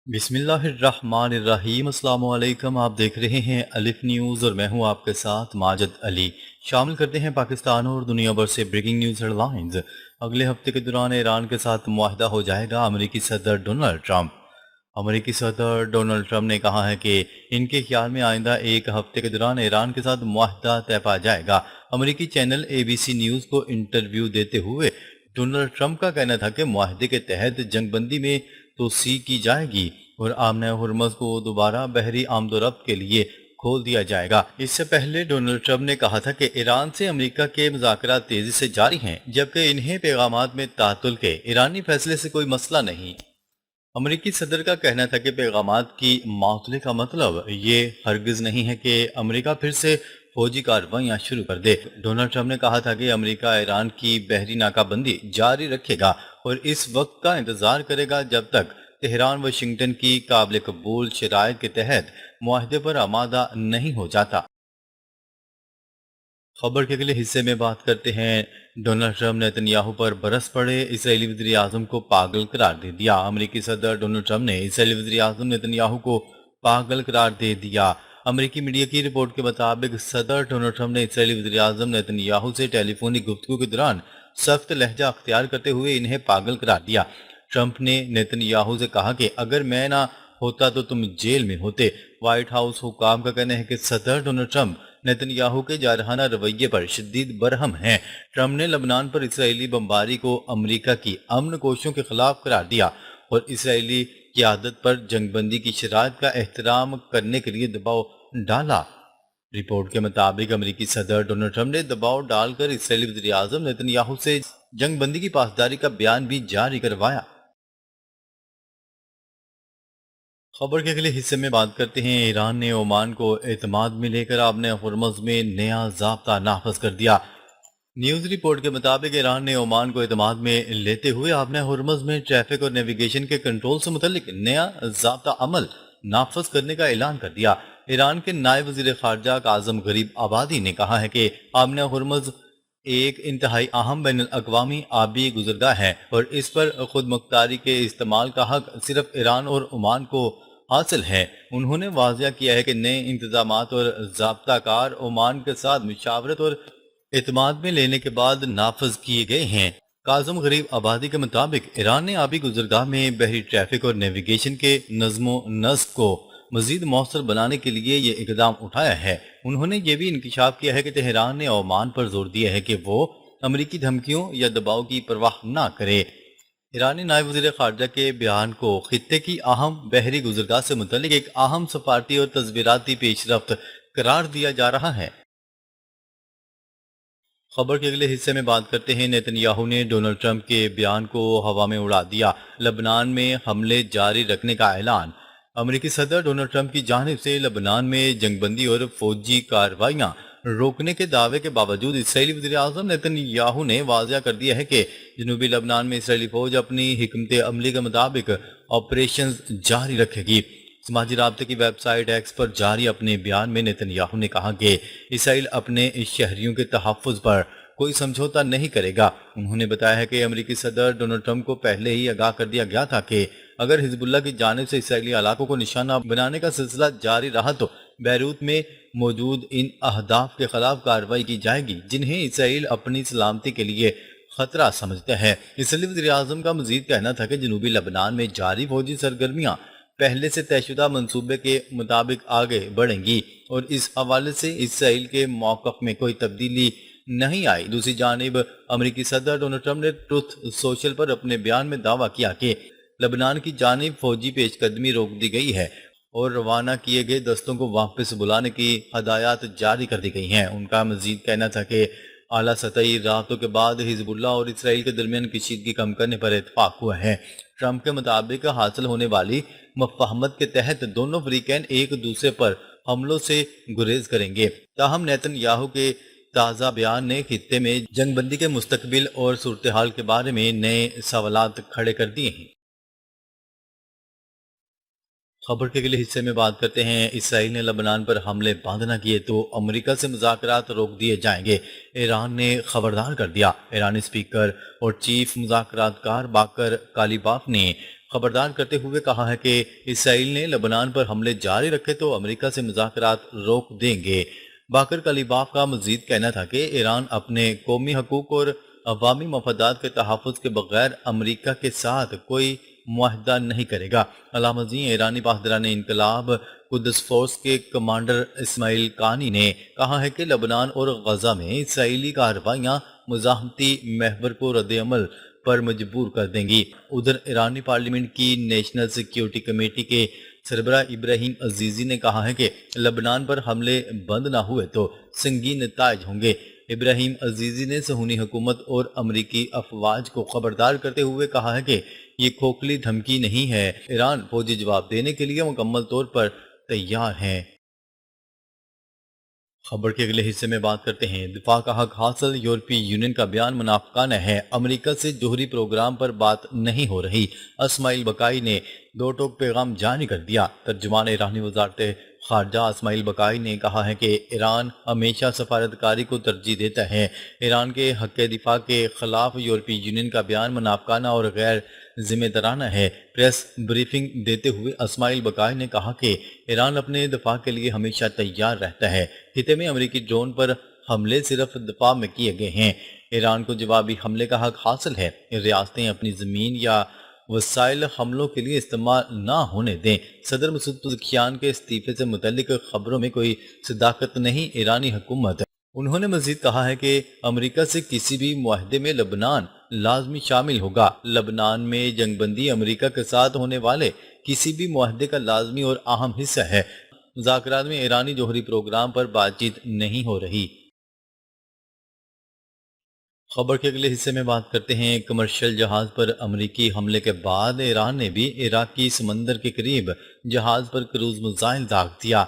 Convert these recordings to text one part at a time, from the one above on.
بسم اللہ الرحمن الرحیم۔ السلام علیکم، آپ دیکھ رہے ہیں الف نیوز اور میں ہوں آپ کے ساتھ ماجد علی۔ شامل کرتے ہیں پاکستان اور دنیا بھر سے بریکنگ نیوز ہیڈ لائنز۔ اگلے ہفتے کے دوران ایران کے ساتھ معاہدہ ہو جائے گا، امریکی صدر ڈونلڈ ٹرمپ۔ امریکی صدر ڈونلڈ ٹرمپ نے کہا ہے کہ ان کے خیال میں آئندہ ایک ہفتے کے دوران ایران کے ساتھ معاہدہ طے پا جائے گا۔ امریکی چینل ABC نیوز کو انٹرویو دیتے ہوئے ڈونلڈ ٹرمپ کا کہنا تھا کہ معاہدے کے تحت جنگ بندی میں توسیع کی جائے گی اور آمنہ ہرمز کو دوبارہ بحری آمد و رفت کے لیے کھول دیا جائے گا۔ اس سے پہلے ڈونلڈ ٹرمپ نے کہا تھا کہ ایران سے امریکہ کے مذاکرات تیزی سے جاری ہیں، جبکہ انہیں پیغامات میں تعطل کے ایرانی فیصلے سے کوئی مسئلہ نہیں۔ امریکی صدر کا کہنا تھا کہ پیغامات کی معطلی کا مطلب یہ ہرگز نہیں ہے کہ امریکہ پھر سے فوجی کارروائیاں شروع کر دے۔ ڈونلڈ ٹرمپ نے کہا تھا کہ امریکہ ایران کی بحری ناکہ بندی جاری رکھے گا اور اس وقت کا انتظار کرے گا جب تک تہران واشنگٹن کی قابل قبول شرائط کے تحت معاہدے پر آمادہ نہیں ہو جاتا۔ خبر کے اگلے حصے میں بات کرتے ہیں۔ ڈونلڈ ٹرمپ نے نیتنیاہو پر برس پڑے اسرائیلی وزیر اعظم کو پاگل قرار دے دیا۔ امریکی صدر ڈونلڈ ٹرمپ نے اسرائیلی وزیر اعظم نیتنیاہو کو پاگل قرار دے دیا۔ امریکی میڈیا کی رپورٹ کے مطابق صدر ڈونلڈ ٹرمپ نے اسرائیلی وزیر اعظم نیتنیاہو سے ٹیلی فونک گفتگو کے دوران سخت لہجہ اختیار کرتے ہوئے انہیں پاگل قرار دیا۔ ٹرمپ نے نیتنیاہو سے کہا کہ اگر میں نہ ہوتا تو تم جیل میں ہوتے۔ وائٹ ہاؤس حکام کا کہنا ہے کہ صدر ڈونلڈ ٹرمپ نیتنیاہو کے جارحانہ رویے پر شدید برہم ہیں۔ ٹرمپ نے لبنان پر اسرائیلی بمباری کو امریکہ کی امن کوششوں کے خلاف قرار دیا اور اسرائیلی قیادت پر جنگ بندی کی شرائط کا احترام کرنے کے لیے دباؤ ڈالا۔ رپورٹ کے مطابق امریکی صدر ڈونلڈ ٹرمپ نے دباؤ ڈال کر اسرائیلی وزیر اعظم نیتنیاہو سے جنگ بندی کی پاسداری کا بیان بھی جاری کروایا۔ خبر کے اگلے حصے میں بات کرتے ہیں۔ ایران نے عمان کو اعتماد میں لے کر آبِ ہرمز میں نیا ضابطہ نافذ کر دیا۔ نیوز رپورٹ کے مطابق ایران نے عمان کو اعتماد میں لیتے ہوئے آبِ ہرمز میں ٹریفک اور نیویگیشن کے کنٹرول سے متعلق نیا ضابطہ عمل نافذ کرنے کا اعلان کر دیا۔ ایران کے نائب وزیر خارجہ کاظم غریب آبادی نے کہا ہے کہ آبِ ہرمز ایک انتہائی اہم بین الاقوامی آبی گزرگاہ ہے اور اس پر خود مختاری کے استعمال کا حق صرف ایران اور عمان کو حاصل ہے۔ انہوں نے واضح کیا ہے کہ نئے انتظامات اور ضابطہ کار عمان کے ساتھ مشاورت اور اعتماد میں لینے کے بعد نافذ کیے گئے ہیں۔ کاظم غریب آبادی کے مطابق ایران نے آبی گزرگاہ میں بحری ٹریفک اور نیویگیشن کے نظم و نسق کو مزید مؤثر بنانے کے لیے یہ اقدام اٹھایا ہے۔ انہوں نے یہ بھی انکشاف کیا ہے کہ تہران نے عمان پر زور دیا ہے کہ وہ امریکی دھمکیوں یا دباؤ کی پرواہ نہ کرے۔ ایرانی نائب وزیر خارجہ کے بیان کو خطے کی اہم بحری گزرگاہ سے متعلق ایک اہم سفارتی اور تصویراتی پیش رفت قرار دیا جا رہا ہے۔ خبر کے اگلے حصے میں بات کرتے ہیں۔ نیتنیاہو نے ڈونلڈ ٹرمپ کے بیان کو ہوا میں اڑا دیا، لبنان میں حملے جاری رکھنے کا اعلان۔ امریکی صدر ڈونلڈ ٹرمپ کی جانب سے لبنان میں جنگ بندی اور فوجی کارروائیاں روکنے کے دعوے کے باوجود اسرائیلی وزیر اعظم نیتنیاہو نے واضح کر دیا ہے کہ جنوبی لبنان میں اسرائیلی فوج اپنی حکمت عملی کے مطابق آپریشنز جاری رکھے گی۔ سماجی رابطے کی ویب سائٹ ایکس پر جاری اپنے بیان میں نیتنیاہو نے کہا کہ اسرائیل اپنے شہریوں کے تحفظ پر کوئی سمجھوتہ نہیں کرے گا۔ انہوں نے بتایا ہے کہ امریکی صدر ڈونلڈ ٹرمپ کو پہلے ہی آگاہ کر دیا گیا تھا کہ اگر حزب اللہ کی جانب سے اسرائیلی علاقوں کو نشانہ بنانے کا سلسلہ جاری رہا تو بیروت میں موجود ان اہداف کے خلاف کارروائی کی جائے گی جنہیں اسرائیل اپنی سلامتی کے لیے خطرہ سمجھتا ہے۔ اسرائیلی وزیر اعظم کا مزید کہنا تھا کہ جنوبی لبنان میں جاری فوجی سرگرمیاں پہلے سے طے شدہ منصوبے کے مطابق آگے بڑھیں گی اور اس حوالے سے اسرائیل کے موقف میں کوئی تبدیلی نہیں آئی۔ دوسری جانب امریکی صدر ڈونلڈ ٹرمپ نے ٹروتھ سوشل پر اپنے بیان میں دعویٰ کیا کہ لبنان کی جانب فوجی پیش قدمی روک دی گئی ہے اور روانہ کیے گئے دستوں کو واپس بلانے کی ہدایات جاری کر دی گئی ہیں۔ ان کا مزید کہنا تھا کہ اعلیٰ سطحی رابطوں کے بعد حزب اللہ اور اسرائیل کے درمیان کشیدگی کم کرنے پر اتفاق ہوا ہے۔ ٹرمپ کے مطابق حاصل ہونے والی مفاہمت کے تحت دونوں فریقین ایک دوسرے پر حملوں سے گریز کریں گے۔ تاہم نیتنیاہو کے تازہ بیان نے خطے میں جنگ بندی کے مستقبل اور صورتحال کے بارے میں نئے سوالات کھڑے کر دیے ہیں۔ خبر کے اگلے حصے میں بات کرتے ہیں، اسرائیل نے لبنان پر حملے بند نہ کیے تو امریکہ سے مذاکرات روک دیے جائیں گے۔ ایران نے خبردار کر دیا۔ ایرانی اسپیکر اور چیف مذاکرات کار باقر کالیباف نے خبردار کرتے ہوئے کہا ہے کہ اسرائیل نے لبنان پر حملے جاری رکھے تو امریکہ سے مذاکرات روک دیں گے۔ باقر کالیباف کا مزید کہنا تھا کہ ایران اپنے قومی حقوق اور عوامی مفادات کے تحفظ کے بغیر امریکہ کے ساتھ کوئی معاہدہ نہیں کرے گا۔ علامہ ازیں، ایرانی پاسداران انقلاب قدس فورس کے کمانڈر اسماعیل قانی نے کہا ہے کہ لبنان اور غزہ میں اسرائیلی کارروائیاں مزاحمتی محور کو رد عمل پر مجبور کر دیں گی۔ ادھر ایرانی پارلیمنٹ کی نیشنل سیکیورٹی کمیٹی کے سربراہ ابراہیم عزیزی نے کہا ہے کہ لبنان پر حملے بند نہ ہوئے تو سنگین نتائج ہوں گے۔ ابراہیم عزیزی نے صہیونی حکومت اور امریکی افواج کو خبردار کرتے ہوئے کہا ہے کہ یہ کھوکھلی دھمکی نہیں ہے، ایران فوجی جواب دینے کے لیے مکمل طور پر تیار ہے۔ خبر کے اگلے حصے میں بات کرتے ہیں، دفاع کا حق حاصل، یورپی یونین کا بیان منافقانہ ہے، امریکہ سے جوہری پروگرام پر بات نہیں ہو رہی۔ اسماعیل بقائی نے دو ٹوک پیغام جاری کر دیا۔ ترجمان ایرانی وزارت خارجہ اسماعیل بقائی نے کہا ہے کہ ایران ہمیشہ سفارتکاری کو ترجیح دیتا ہے۔ ایران کے حق دفاع کے خلاف یورپی یونین کا بیان منافقانہ اور غیر ذمہ دارانہ ہے۔ پریس بریفنگ دیتے ہوئے اسماعیل بقائی نے کہا کہ ایران اپنے دفاع کے لیے ہمیشہ تیار رہتا ہے۔ خطے میں امریکی ڈرون پر حملے صرف دفاع میں کیے گئے ہیں۔ ایران کو جوابی حملے کا حق حاصل ہے۔ ریاستیں اپنی زمین یا وسائل حملوں کے لیے استعمال نہ ہونے دیں۔ صدر مسعود پزشکیان کے استعفے سے متعلق خبروں میں کوئی صداقت نہیں، ایرانی حکومت۔ انہوں نے مزید کہا ہے کہ امریکہ سے کسی بھی معاہدے میں لبنان لازمی شامل ہوگا۔ لبنان میں جنگ بندی امریکہ کے ساتھ ہونے والے کسی بھی معاہدے کا لازمی اور اہم حصہ ہے۔ مذاکرات میں ایرانی جوہری پروگرام پر بات چیت نہیں ہو رہی۔ خبر کے اگلے حصے میں بات کرتے ہیں، کمرشل جہاز پر امریکی حملے کے بعد ایران نے بھی عراقی سمندر کے قریب جہاز پر کروز میزائل داغ دیا۔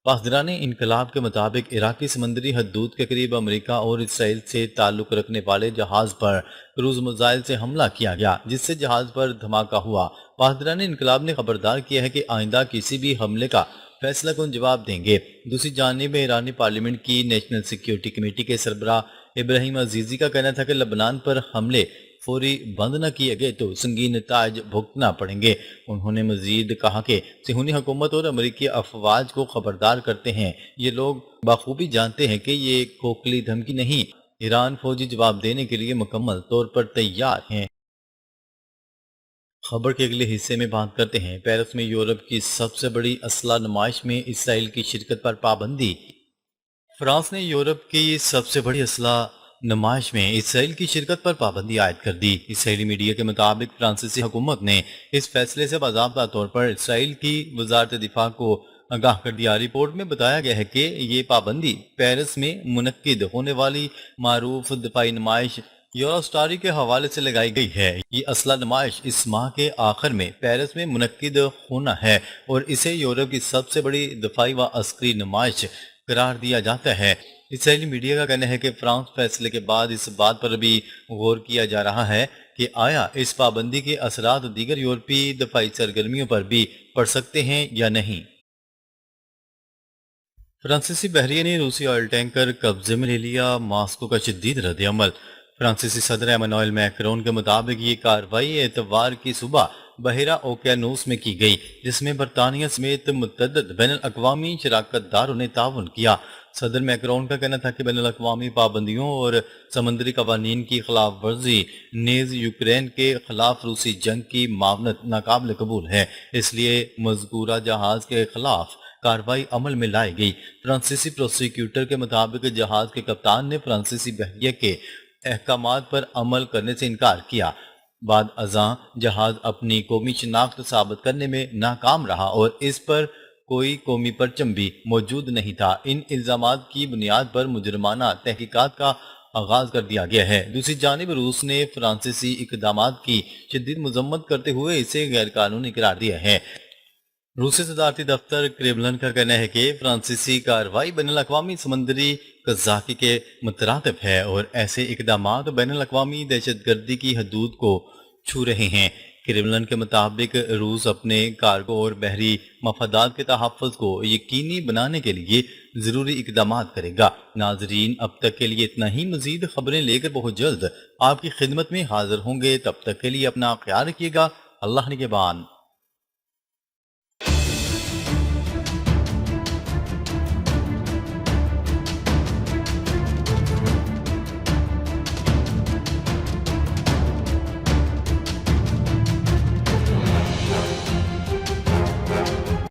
پاسداران انقلاب کے مطابق عراقی سمندری حدود کے قریب امریکہ اور اسرائیل سے تعلق رکھنے والے جہاز پر کروز میزائل سے حملہ کیا گیا، جس سے جہاز پر دھماکہ ہوا۔ پاسداران انقلاب نے خبردار کیا ہے کہ آئندہ کسی بھی حملے کا فیصلہ کن جواب دیں گے۔ دوسری جانب ایرانی پارلیمنٹ کی نیشنل سیکیورٹی کمیٹی کے سربراہ ابراہیم عزیزی کا کہنا تھا کہ لبنان پر حملے فوری بند نہ کیے گئے تو سنگین نتائج بھگتنا پڑیں گے۔ انہوں نے مزید کہا کہ صہیونی حکومت اور امریکی افواج کو خبردار کرتے ہیں، یہ لوگ بخوبی جانتے ہیں کہ یہ کھوکھلی دھمکی نہیں، ایران فوجی جواب دینے کے لیے مکمل طور پر تیار ہیں۔ خبر کے اگلے حصے میں بات کرتے ہیں، پیرس میں یورپ کی سب سے بڑی اسلحہ نمائش میں اسرائیل کی شرکت پر پابندی۔ فرانس نے یورپ کی سب سے بڑی اسلحہ نمائش میں اسرائیل کی شرکت پر پابندی عائد کر دی۔ اسرائیلی میڈیا کے مطابق فرانسیسی حکومت نے اس فیصلے سے باضابطہ طور پر اسرائیل کی وزارت دفاع کو آگاہ کر دیا۔ رپورٹ میں بتایا گیا ہے کہ یہ پابندی پیرس میں منعقد ہونے والی معروف دفاعی نمائش یوروسٹاری کے حوالے سے لگائی گئی ہے۔ یہ اسلحہ نمائش اس ماہ کے آخر میں پیرس میں منعقد ہونا ہے اور اسے یورپ کی سب سے بڑی دفاعی و عسکری نمائش قرار دیا جاتا ہے۔ اسرائیلی میڈیا کا کہنا ہے کہ فرانس فیصلے کے بعد اس بات پر بھی غور کیا جا رہا ہے کہ آیا اس پابندی کے اثرات دیگر یورپی دفاعی سرگرمیوں پر بھی پڑ سکتے ہیں یا نہیں۔ فرانسیسی بحریہ نے روسی آئل ٹینکر قبضے میں لے لیا، ماسکو کا شدید رد عمل۔ فرانسیسی صدر ایمانوئل میکرون کے مطابق یہ کارروائی اتوار کی صبح بحیرہ اوقیانوس میں کی گئی، جس میں برطانیہ سمیت متعدد بین الاقوامی شراکت داروں نے تعاون کیا۔ صدر میکرون کا کہنا تھا کہ بین الاقوامی پابندیوں اور سمندری قوانین کی خلاف ورزی نیز یوکرین کے خلاف روسی جنگ کی معاونت ناقابل قبول ہے، اس لیے مذکورہ جہاز کے خلاف کارروائی عمل میں لائی گئی۔ فرانسیسی پروسیکیوٹر کے مطابق جہاز کے کپتان نے فرانسیسی بحریہ کے احکامات پر عمل کرنے سے انکار کیا۔ بعد ازاں جہاز اپنی قومی شناخت ثابت کرنے میں ناکام رہا اور اس پر کوئی قومی پرچم بھی موجود نہیں تھا۔ ان الزامات کی بنیاد پر مجرمانہ تحقیقات کا آغاز کر دیا گیا ہے۔ دوسری جانب روس نے فرانسیسی اقدامات کی شدید مذمت کرتے ہوئے اسے غیر قانونی قرار دیا ہے۔ روسی صدارتی دفتر کریملن کا کہنا ہے کہ فرانسیسی کارروائی بین الاقوامی سمندری قزاقی کے مترادف ہے اور ایسے اقدامات بین الاقوامی دہشت گردی کی حدود کو چھو رہے ہیں۔ کریملن کے مطابق روس اپنے کارگو اور بحری مفادات کے تحفظ کو یقینی بنانے کے لیے ضروری اقدامات کرے گا۔ ناظرین، اب تک کے لیے اتنا ہی۔ مزید خبریں لے کر بہت جلد آپ کی خدمت میں حاضر ہوں گے۔ تب تک کے لیے اپنا خیال رکھیے گا۔ اللہ نگہبان۔